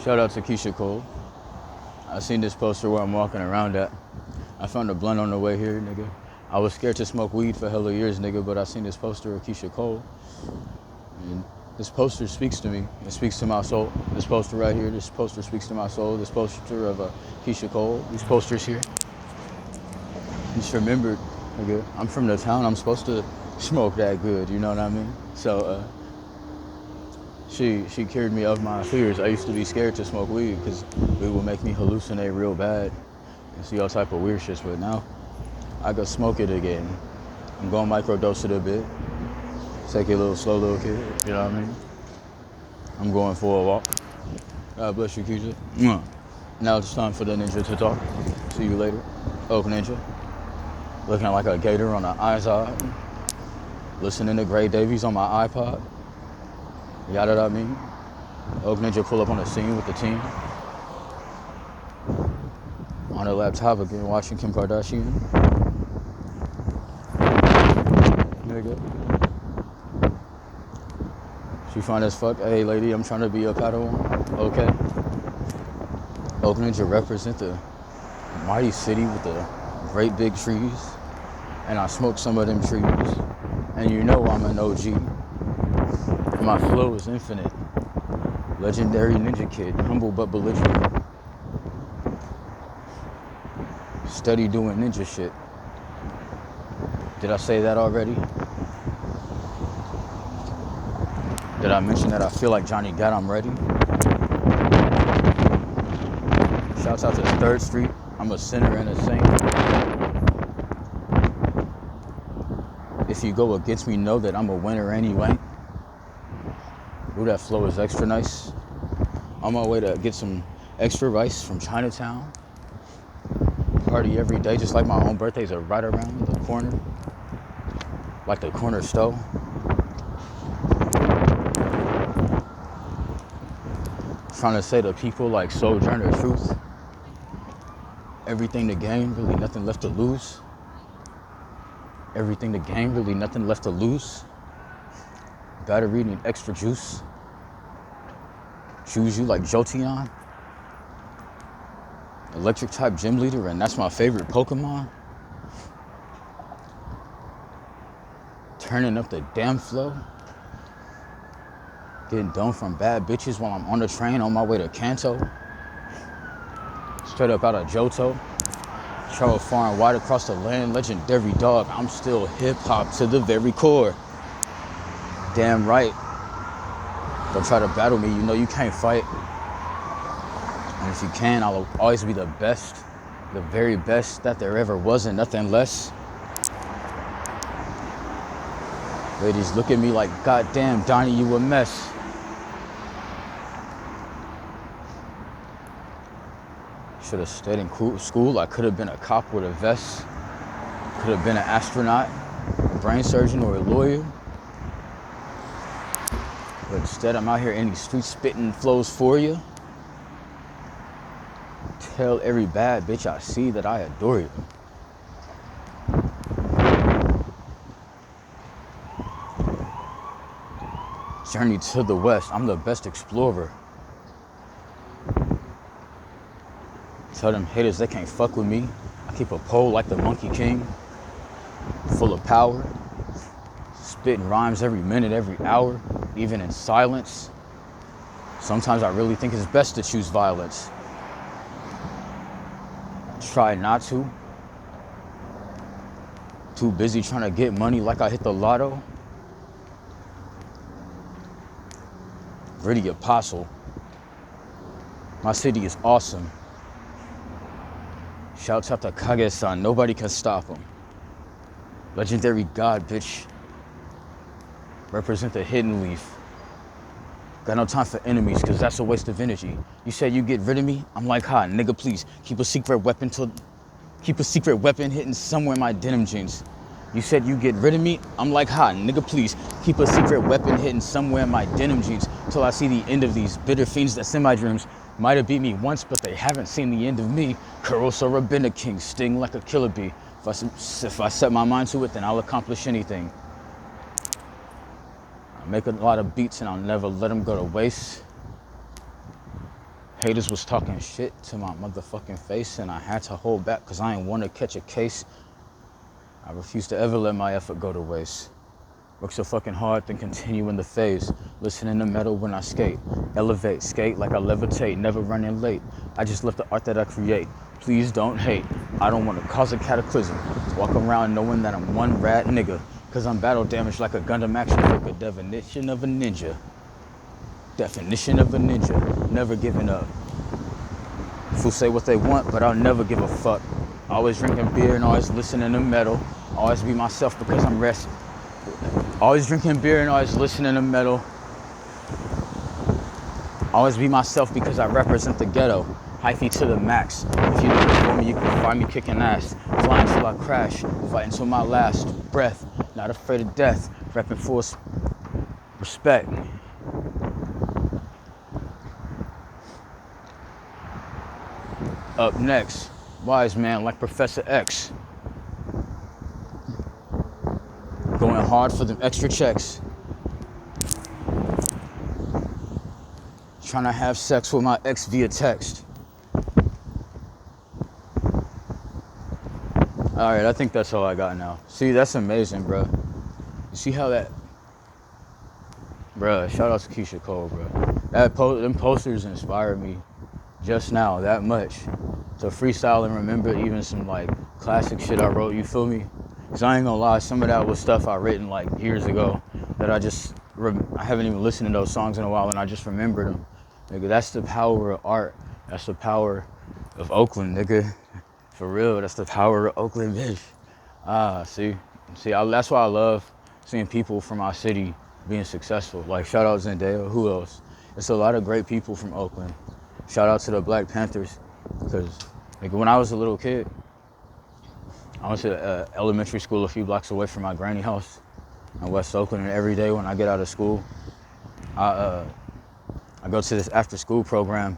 Shout out to Keyshia Cole. I seen this poster where I'm walking around at. I found a blunt on the way here, nigga. I was scared to smoke weed for hella years, nigga, but I seen this poster of Keyshia Cole. And this poster speaks to me. It speaks to my soul. This poster right here, this poster speaks to my soul. This poster of Keyshia Cole, these posters here. Just remembered, nigga, I'm from the town. I'm supposed to smoke that good, you know what I mean? So, she cured me of my fears. I used to be scared to smoke weed because it would make me hallucinate real bad and see all type of weird shit. But now I go smoke it again. I'm going microdose it a bit. Take it a little slow, little kid. You know what I mean? I'm going for a walk. God bless you, Keyshia. Now it's time for the ninja to talk. See you later. Oak Ninja. Looking like a gator on an iPod. Listening to Gray Davies on my iPod. You got what I mean? Oak Ninja pull up on the scene with the team. On her laptop again, watching Kim Kardashian. Nigga. She fine as fuck. Hey lady, I'm trying to be a Padawan. Okay. Oak Ninja represent the mighty city with the great big trees. And I smoke some of them trees. And you know I'm an OG. And my flow is infinite. Legendary ninja kid, humble but belligerent. Steady doing ninja shit. Did I say that already? Did I mention that I feel like Johnny Gat, I'm ready? Shouts out to 3rd Street. I'm a sinner and a saint. If you go against me, know that I'm a winner anyway. Ooh, that flow is extra nice. On my way to get some extra rice from Chinatown. Party every day, just like my own birthdays are right around the corner. Like the corner store. Trying to say to people like Sojourner Truth. Everything to gain, really nothing left to lose. Everything to gain, really nothing left to lose. Battery need extra juice. Choose you like Jolteon. Electric type gym leader, and that's my favorite Pokemon. Turning up the damn flow. Getting done from bad bitches while I'm on the train on my way to Kanto. Straight up out of Johto. Travel far and wide across the land, legendary dog. I'm still hip-hop to the very core. Damn right. Don't try to battle me, you know you can't fight. And if you can, I'll always be the best. The very best that there ever was and nothing less. Ladies look at me like, goddamn, Donnie, you a mess. Should have stayed in school. I could have been a cop with a vest. Could have been an astronaut, a brain surgeon, or a lawyer. But instead, I'm out here in these streets spitting flows for you. Tell every bad bitch I see that I adore you. Journey to the west. I'm the best explorer. Tell them haters they can't fuck with me. I keep a pole like the Monkey King. Full of power. Spitting rhymes every minute, every hour. Even in silence. Sometimes I really think it's best to choose violence. Try not to. Too busy trying to get money like I hit the lotto. Gritty apostle. My city is awesome. Shouts out to Kage-san, nobody can stop him. Legendary god, bitch. Represent the hidden leaf. Got no time for enemies, cause that's a waste of energy. You said you get rid of me? I'm like, ha, nigga, please. Keep a secret weapon hidden somewhere in my denim jeans. You said you get rid of me? I'm like, ha, nigga, please. Keep a secret weapon hidden somewhere in my denim jeans till I see the end of these bitter fiends that's in my dreams. Might have beat me once, but they haven't seen the end of me. Kurosa Rabina King, sting like a killer bee. If I set my mind to it, then I'll accomplish anything. make a lot of beats and I'll never let them go to waste. Haters was talking shit to my motherfucking face and I had to hold back because I ain't want to catch a case. I refuse to ever let my effort go to waste. Work so fucking hard, then continue in the phase. Listening to metal when I skate. Elevate, skate like I levitate, never running late. I just love the art that I create. Please don't hate. I don't want to cause a cataclysm. Walk around knowing that I'm one rad nigga. Cause I'm battle damaged like a Gundam action figure. Definition of a ninja. Definition of a ninja. Never giving up. Fools say what they want, but I'll never give a fuck. Always drinking beer and always listening to metal. Always be myself because I'm resting. Always drinking beer and always listening to metal. Always be myself because I represent the ghetto. Hyphy to the max. If you look for me, you can find me kicking ass. Flying till I crash. Fighting till my last breath. Not afraid of death. Repping for respect. Up next, wise man like Professor X. Going hard for them extra checks. Trying to have sex with my ex via text. All right, I think that's all I got now. See, that's amazing, bro. You see how that, bro, shout out to Keyshia Cole, bro. Them posters inspired me just now that much to freestyle and remember even some like classic shit I wrote, you feel me? Cause I ain't gonna lie, some of that was stuff I written like years ago that I haven't even listened to those songs in a while and I just remembered them. Nigga, that's the power of art. That's the power of Oakland, nigga. For real, that's the power of Oakland, bitch. See, that's why I love seeing people from our city being successful. Like shout out Zendaya, who else? It's a lot of great people from Oakland. Shout out to the Black Panthers, because like when I was a little kid, I went to elementary school a few blocks away from my granny house in West Oakland, and every day when I get out of school, I go to this after school program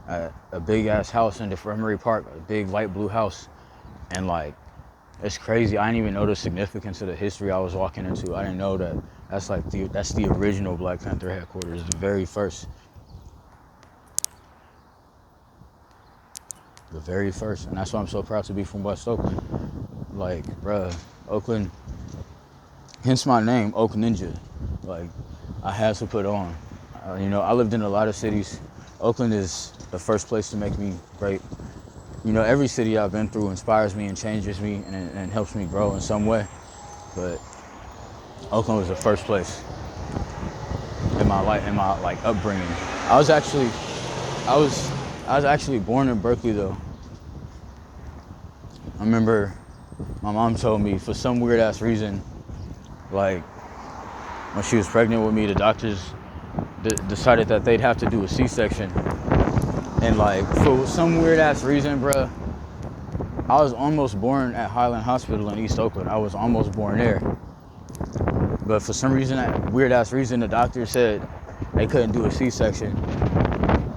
at a big ass house in Defremery Park, a big light blue house. And like, it's crazy. I didn't even know the significance of the history I was walking into. I didn't know that that's the original Black Panther headquarters, the very first. The very first. And that's why I'm so proud to be from West Oakland. Like, bruh, Oakland, hence my name, Oak Ninja. Like, I had to put on. You know, I lived in a lot of cities. Oakland is the first place to make me great. You know, every city I've been through inspires me and changes me and helps me grow in some way. But Oakland was the first place in my life, in my like upbringing. I was actually born in Berkeley though. I remember my mom told me for some weird ass reason, like when she was pregnant with me, the doctors decided that they'd have to do a C-section. And like for some weird ass reason, bruh, I was almost born at Highland Hospital in East Oakland. I was almost born there. But for some reason, that weird ass reason, the doctor said they couldn't do a C-section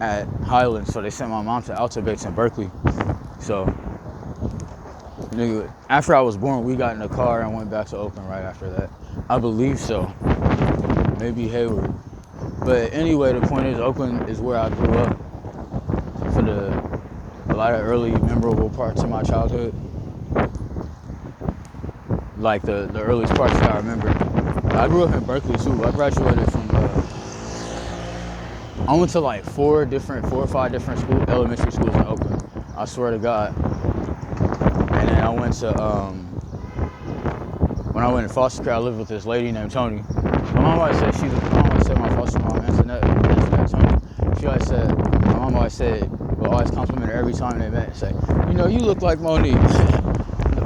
at Highland, so they sent my mom to Alta Bates in Berkeley. So, nigga, after I was born, we got in the car and went back to Oakland right after that. I believe so. Maybe Hayward. But anyway, the point is, Oakland is where I grew up for a lot of early memorable parts of my childhood. Like the earliest parts that I remember. I grew up in Berkeley too. I graduated from, I went to like 4 or 5 different elementary schools in Oakland. I swear to God. And then I went to, when I went in foster care, I lived with this lady named Tony. My mom always said my foster mom, Antoinette Tony. She always said, my mom always said, will always compliment her every time they met and say, you know, you look like Monique.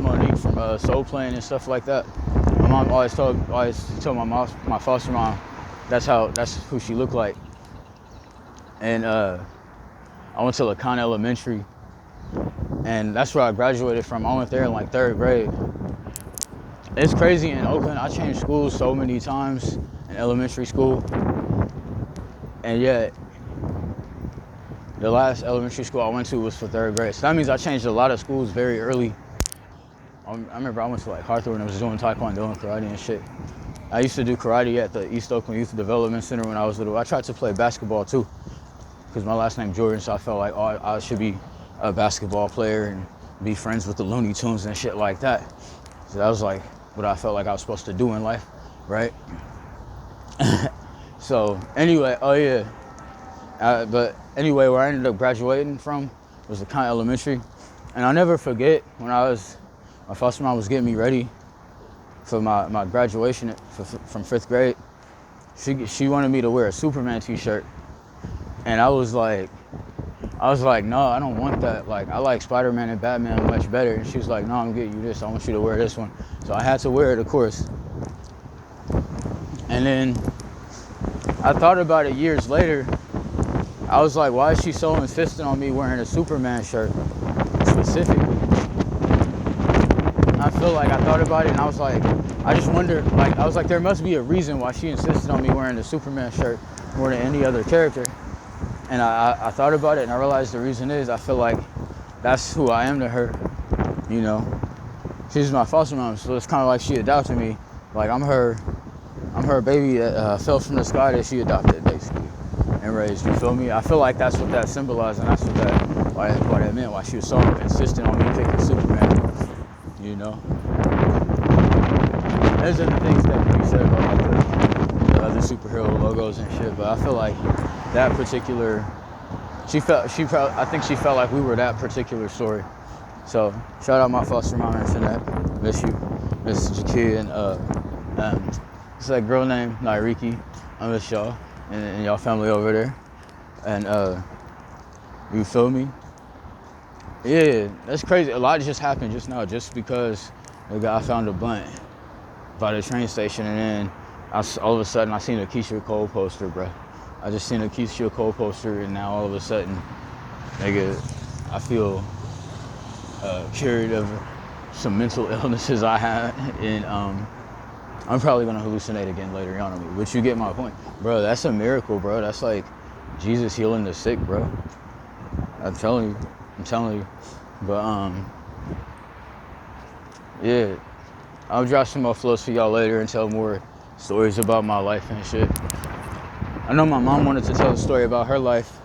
Monique from Soul Plane and stuff like that. My mom always told my foster mom that's who she looked like. And I went to LeConte Elementary, and that's where I graduated from. I went there in like 3rd grade. It's crazy in Oakland. I changed schools so many times in elementary school, and yet the last elementary school I went to was for 3rd grade. So that means I changed a lot of schools very early. I remember I went to like Hawthorne and was doing taekwondo and karate and shit. I used to do karate at the East Oakland Youth Development Center when I was little. I tried to play basketball too, because my last name Jordan, so I felt like, oh, I should be a basketball player and be friends with the Looney Tunes and shit like that. So that was like what I felt like I was supposed to do in life, right? So anyway, but anyway, where I ended up graduating from was the Keyshia Elementary. And I'll never forget when my foster mom was getting me ready for my graduation from 5th grade. She wanted me to wear a Superman t-shirt. And I was like, no, I don't want that. Like, I like Spider-Man and Batman much better. And she was like, no, I'm getting you this. I want you to wear this one. So I had to wear it, of course. And then I thought about it years later. I was like, why is she so insistent on me wearing a Superman shirt specifically? I feel like I thought about it and I was like, I just wonder, like, I was like, there must be a reason why she insisted on me wearing the Superman shirt more than any other character. And I thought about it and I realized the reason is I feel like that's who I am to her, you know. She's my foster mom, so it's kind of like she adopted me. Like I'm her baby that fell from the sky that she adopted, basically, and raised, you feel me? I feel like that's what that symbolized, and that's what what that meant, why she was so insistent on me picking Superman, you know? There's other things that can be said about like the other superhero logos and shit, but I feel like that particular, I think she felt like we were that particular story. So shout out my foster mom and Finette, miss you, Miss Jakia, and it's that girl named Nairiki. I miss y'all and y'all family over there. And you feel me? Yeah, that's crazy. A lot just happened just now, just because the guy found a blunt by the train station, and then all of a sudden I seen a Keyshia Cole poster, bro. I just seen a Keyshia Cole poster, and now all of a sudden, nigga, I feel cured of some mental illnesses I had, and I'm probably gonna hallucinate again later on me, but you get my point. Bro, that's a miracle, bro. That's like Jesus healing the sick, bro. I'm telling you. But yeah, I'll drop some more flows for y'all later and tell more stories about my life and shit. I know my mom wanted to tell a story about her life.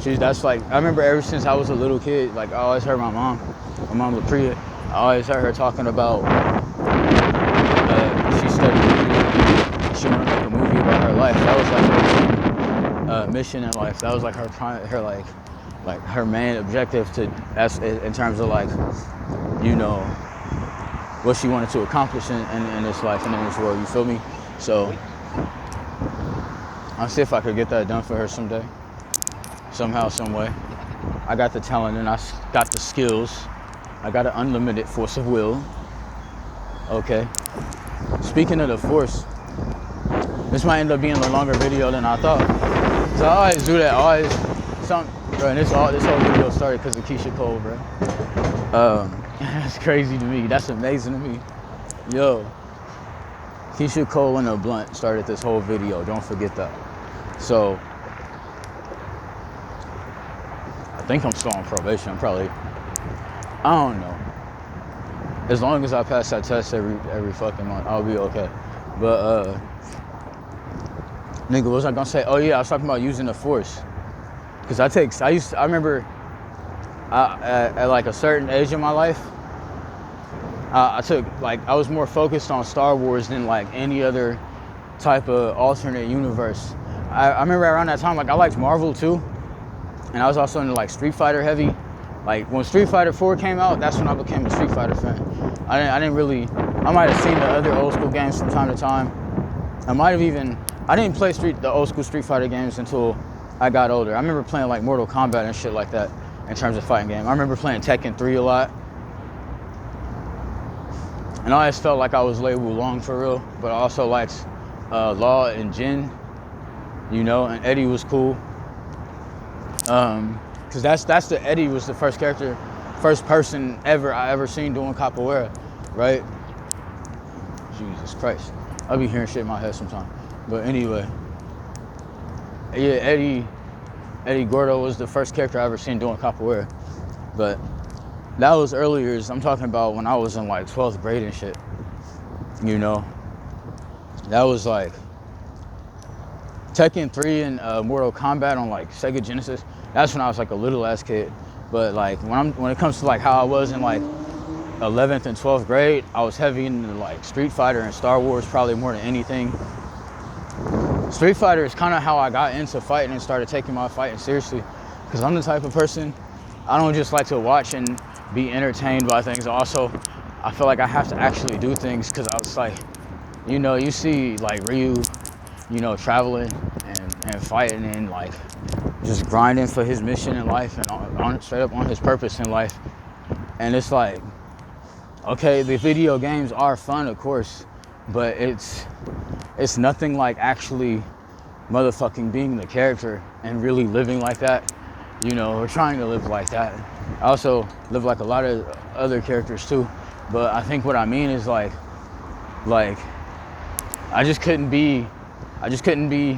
That's like, I remember ever since I was a little kid, like I always heard my mom LaPria, I always heard her talking about she studied music. She wanted to make a movie about her life. That was like her mission in life. That was like her main objective that's in terms of like, you know, what she wanted to accomplish in this life and in this world, you feel me? So I'll see if I could get that done for her someday, somehow, some way. I got the talent and I got the skills. I got an unlimited force of will. Okay. Speaking of the force, this might end up being a longer video than I thought. So I always do that. Bro, and this whole video started because of Keyshia Cole, bro. That's crazy to me. That's amazing to me. Yo, Keyshia Cole and a blunt started this whole video. Don't forget that. So I think I'm still on probation. I don't know. As long as I pass that test every fucking month, I'll be okay. But nigga, what was I gonna say? Oh yeah, I was talking about using the force. Cause I remember at like a certain age in my life, I was more focused on Star Wars than like any other type of alternate universe. I remember around that time, like I liked Marvel too. And I was also into like Street Fighter heavy. Like when Street Fighter 4 came out, that's when I became a Street Fighter fan. I might have seen the other old school games from time to time. I didn't play the old school Street Fighter games until I got older. I remember playing like Mortal Kombat and shit like that in terms of fighting game. I remember playing Tekken 3 a lot. And I always felt like I was Lei Wulong for real, but I also liked Law and Jin, you know, and Eddie was cool. Cause Eddie was the first person I ever seen doing capoeira, right? Jesus Christ. I'll be hearing shit in my head sometimes. But anyway, yeah, Eddie Gordo was the first character I ever seen doing capoeira. But that was earlier, I'm talking about when I was in like 12th grade and shit, you know? That was like Tekken 3 and Mortal Kombat on like Sega Genesis. That's when I was like a little ass kid. But like when it comes to like how I was in like 11th and 12th grade, I was heavy into like Street Fighter and Star Wars probably more than anything. Street Fighter is kind of how I got into fighting and started taking my fighting seriously, because I'm the type of person, I don't just like to watch and be entertained by things. Also, I feel like I have to actually do things, because I was like, you know, you see like Ryu, you know, traveling and fighting and like just grinding for his mission in life and straight up on his purpose in life. And it's like, okay, the video games are fun, of course, but it's nothing like actually motherfucking being the character and really living like that, you know, or trying to live like that. I also live like a lot of other characters too, but I think what I mean is like I just couldn't be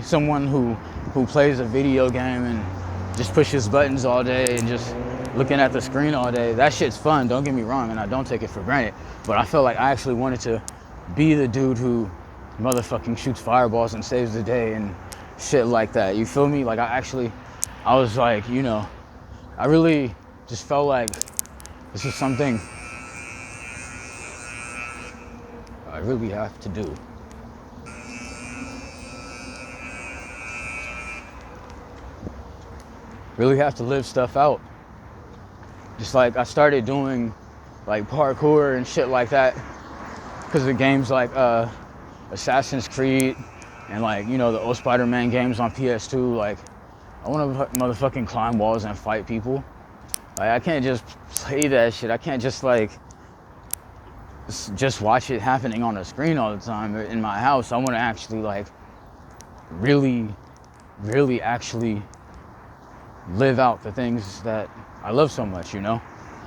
someone who plays a video game and just pushes buttons all day and just looking at the screen all day. That shit's fun, don't get me wrong, and I don't take it for granted, but I felt like I actually wanted to be the dude who motherfucking shoots fireballs and saves the day and shit like that. You feel me? Like I was like, you know, I really just felt like this is something I really have to do. Really have to live stuff out. Just like I started doing like parkour and shit like that because of games like Assassin's Creed and like, you know, the old Spider-Man games on PS2. Like I want to motherfucking climb walls and fight people. Like I can't just play that shit. I can't just like just watch it happening on a screen all the time in my house. I want to actually like really actually live out the things that I love so much, you know?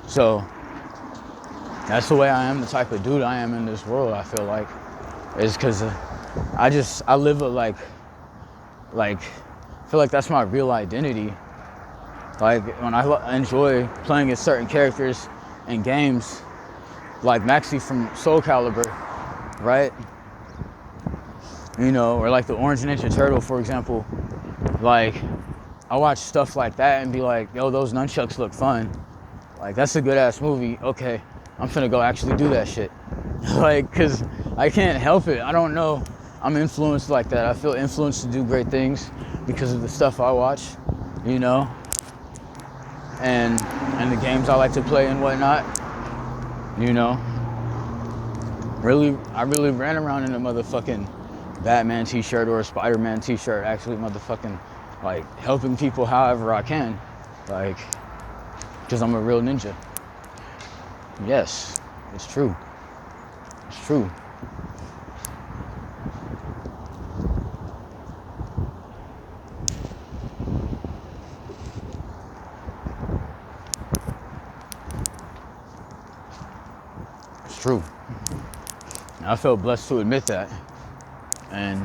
So that's the way I am, the type of dude I am in this world, I feel like, is because I live a like I feel like that's my real identity. Like when I enjoy playing as certain characters in games, like Maxie from Soul Calibur, right? You know, or like the Orange Ninja Turtle, for example. Like I watch stuff like that and be like, yo, those nunchucks look fun. Like that's a good ass movie. Okay, I'm finna go actually do that shit. Like, cause I can't help it. I don't know. I'm influenced like that. I feel influenced to do great things because of the stuff I watch, you know, and the games I like to play and whatnot, you know. I really ran around in a motherfucking Batman t-shirt or a Spider-Man t-shirt, actually motherfucking like helping people however I can, like, because I'm a real ninja. Yes, it's true. It's true. It's true. I felt blessed to admit that. And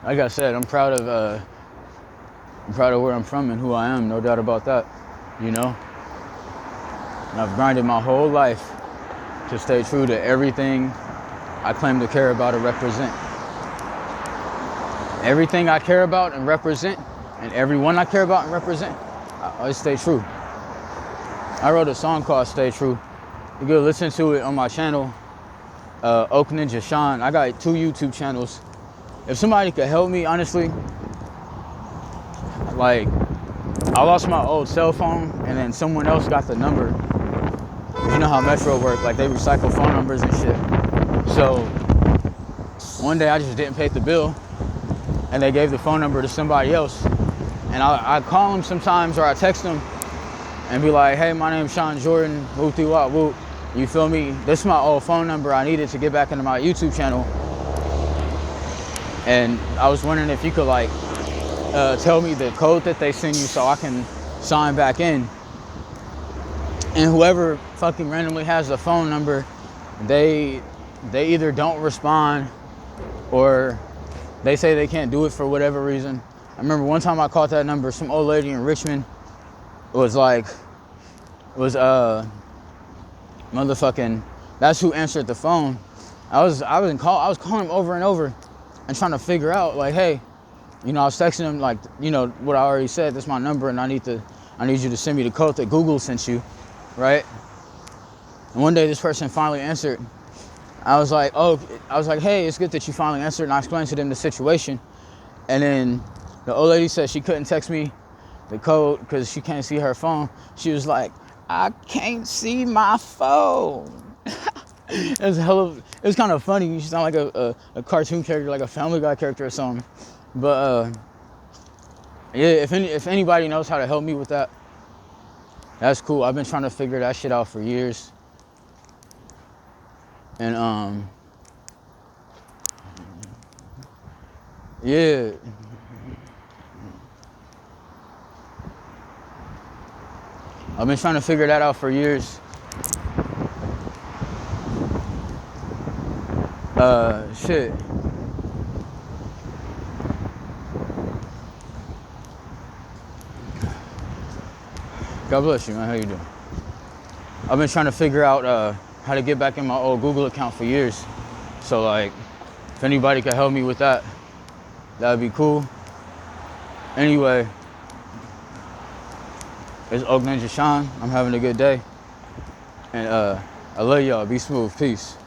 like I said, I'm proud of where I'm from and who I am, no doubt about that, you know? And I've grinded my whole life to stay true to everything I claim to care about and represent. Everything I care about and represent, and everyone I care about and represent, I always stay true. I wrote a song called Stay True. You go listen to it on my channel, Oak Ninja Sean. I got 2 YouTube channels. If somebody could help me, honestly, like, I lost my old cell phone and then someone else got the number. You know how Metro work, like they recycle phone numbers and shit. So one day I just didn't pay the bill and they gave the phone number to somebody else. And I call them sometimes, or I text them and be like, hey, my name's Sean Jordan, whoop-de-wop, whoop. You feel me? This is my old phone number I needed to get back into my YouTube channel. And I was wondering if you could like tell me the code that they send you so I can sign back in. And whoever fucking randomly has the phone number, they either don't respond or they say they can't do it for whatever reason. I remember one time I called that number, some old lady in Richmond was motherfucking, that's who answered the phone. I was calling him over and over and trying to figure out like, hey, you know, I was texting him like, you know, what I already said, that's my number and I need you to send me the code that Google sent you, right? And one day this person finally answered. I was like, hey, it's good that you finally answered, and I explained to them the situation. And then the old lady said she couldn't text me the code because she can't see her phone. She was like, I can't see my phone. It was kind of funny. You sound like a cartoon character, like a Family Guy character or something. But yeah, if anybody knows how to help me with that, that's cool. I've been trying to figure that shit out for years. And yeah. I've been trying to figure that out for years. Shit. God bless you, man. How you doing? I've been trying to figure out how to get back in my old Google account for years. So like, if anybody could help me with that, that'd be cool. Anyway, it's Oak Ninja Sean. I'm having a good day. And I love y'all. Be smooth. Peace.